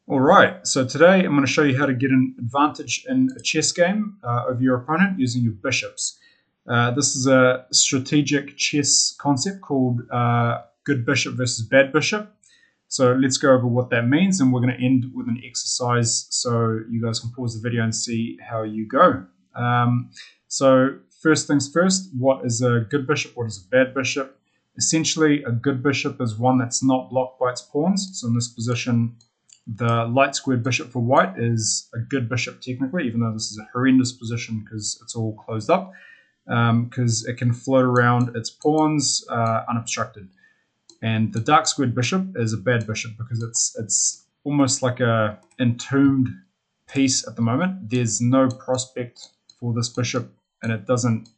Alright, so today I'm going to show you how to get an advantage in a chess game over your opponent using your bishops. This is a strategic chess concept called good bishop versus bad bishop. So let's go over what that means, and we're going to end with an exercise so you guys can pause the video and see how you go. So first things first, what is a good bishop? What is a bad bishop? Essentially, a good bishop is one that's not blocked by its pawns. So in this position, the light squared bishop for white is a good bishop technically, even though this is a horrendous position because it's all closed up, because it can float around its pawns unobstructed. And the dark squared bishop is a bad bishop because it's almost like a entombed piece at the moment. There's no prospect for this bishop, and it doesn't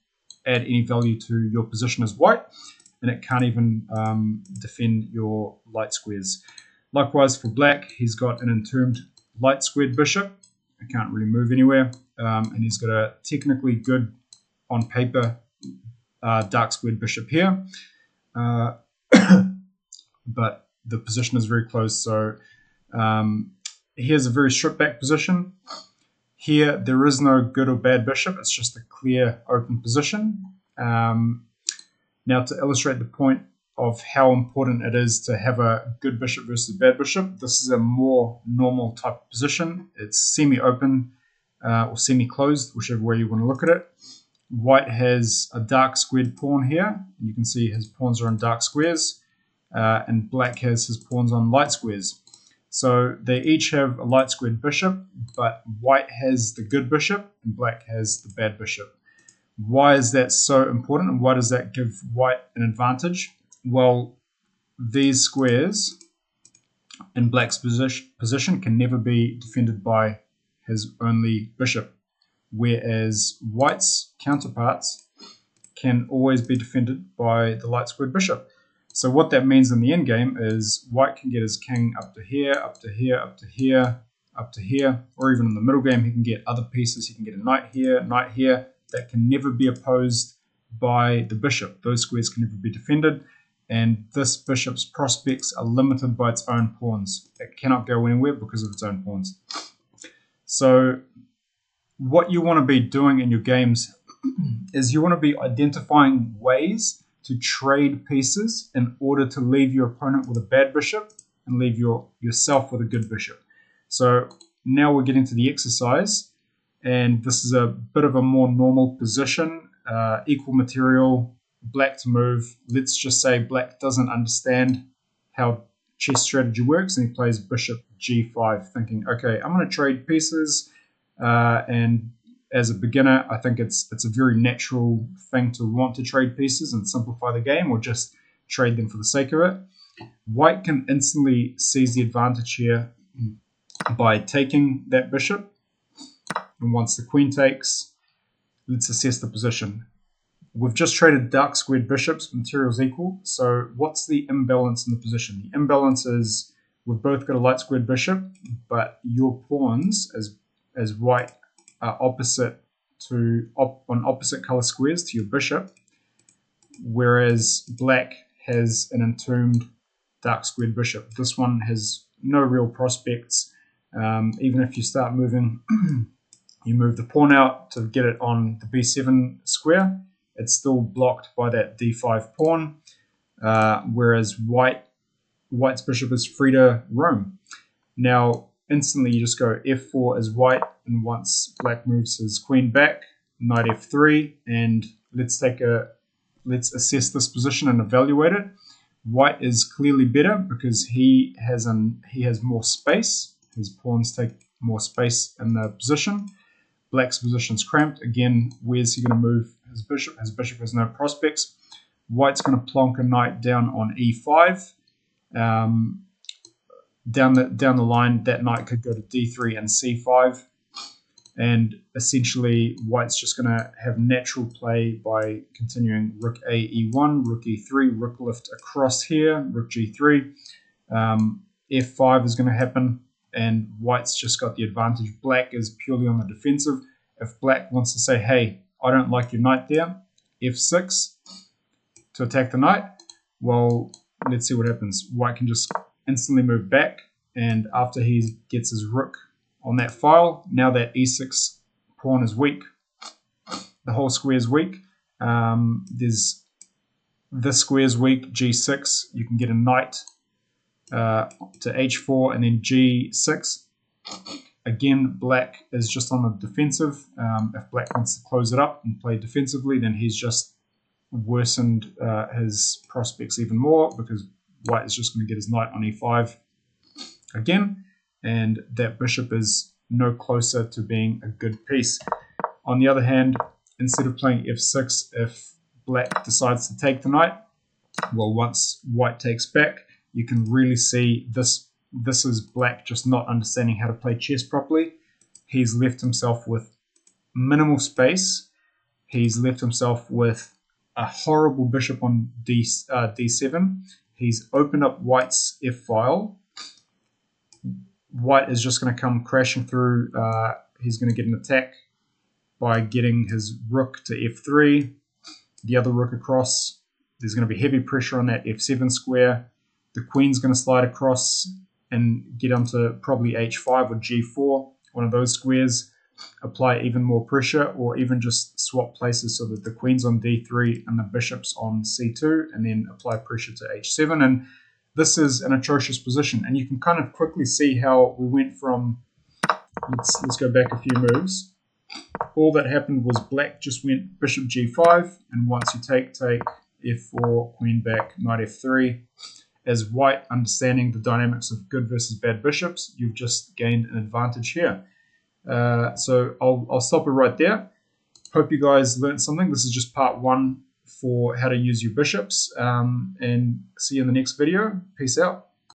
add any value to your position as white, and it can't even defend your light squares. Likewise for black, he's got an entombed light squared bishop. It can't really move anywhere, and he's got a technically good on paper dark squared bishop here. But the position is very close. So here's a very stripped back position. Here there is no good or bad bishop. It's just a clear open position. Now to illustrate the point of how important it is to have a good bishop versus a bad bishop, this is a more normal type of position. It's semi-open or semi-closed, whichever way you want to look at it. White has a dark squared pawn here. You can see his pawns are on dark squares. And black has his pawns on light squares. So they each have a light squared bishop, but white has the good bishop and black has the bad bishop. Why is that so important, and why does that give white an advantage? Well, these squares in black's position can never be defended by his only bishop, whereas white's counterparts can always be defended by the light squared bishop. So what that means in the end game is white can get his king up to here, up to here, up to here, up to here, or even in the middle game he can get other pieces. He can get a knight here, that can never be opposed by the bishop. Those squares can never be defended, and this bishop's prospects are limited by its own pawns. It cannot go anywhere because of its own pawns. So what you want to be doing in your games is you want to be identifying ways to trade pieces in order to leave your opponent with a bad bishop and leave yourself with a good bishop. So now we're getting to the exercise, and this is a bit of a more normal position, equal material, black to move. Let's just say black doesn't understand how chess strategy works, and he plays bishop g5, thinking, okay, I'm going to trade pieces, and as a beginner, I think it's a very natural thing to want to trade pieces and simplify the game, or just trade them for the sake of it. White can instantly seize the advantage here by taking that bishop. And once the queen takes, let's assess the position. We've just traded dark squared bishops, materials equal. So what's the imbalance in the position? The imbalance is we've both got a light squared bishop, but your pawns as white are opposite on opposite color squares to your bishop, whereas black has an entombed dark squared bishop. This one has no real prospects. Even if you start moving, you move the pawn out to get it on the b7 square, it's still blocked by that d5 pawn, whereas white's bishop is free to roam. Now, instantly you just go f4 as white, and once black moves his queen back, knight f3, and let's assess this position and evaluate it. White is clearly better because he has more space. His pawns take more space in the position. Black's position's cramped. Again, where's he going to move his bishop? His bishop has no prospects. White's going to plonk a knight down on e5. Down the line, that knight could go to d3 and c5, and essentially white's just going to have natural play by continuing rook a e1, rook e3, rook lift across here, rook g3, f5 is going to happen, and white's just got the advantage. Black is purely on the defensive. If black wants to say, hey, I don't like your knight there, f6 to attack the knight, well, let's see what happens. White can just instantly move back and after he gets his rook on that file, now that e6 pawn is weak, the whole square is weak. There's this square is weak, g6. You can get a knight to h4 and then g6. Again, black is just on the defensive. If black wants to close it up and play defensively, then he's just worsened his prospects even more, because white is just going to get his knight on e5 again, and that bishop is no closer to being a good piece. On the other hand, instead of playing f6, if black decides to take the knight, well, once white takes back, you can really see this is black just not understanding how to play chess properly. He's left himself with minimal space. He's left himself with a horrible bishop on d7. He's opened up white's f-file. White is just going to come crashing through. He's going to get an attack by getting his rook to f3, the other rook across. There's going to be heavy pressure on that f7 square. The queen's going to slide across and get onto probably h5 or g4, one of those squares. Apply even more pressure, or even just swap places so that the queen's on d3 and the bishop's on c2, and then apply pressure to h7. And this is an atrocious position, and you can kind of quickly see how we went from, let's go back a few moves. All that happened was black just went bishop g5, and once you take f4, queen back, knight f3. As white understanding the dynamics of good versus bad bishops, you've just gained an advantage here. So I'll stop it right there. Hope you guys learned something. This is just part 1 for how to use your bishops, and see you in the next video. Peace out.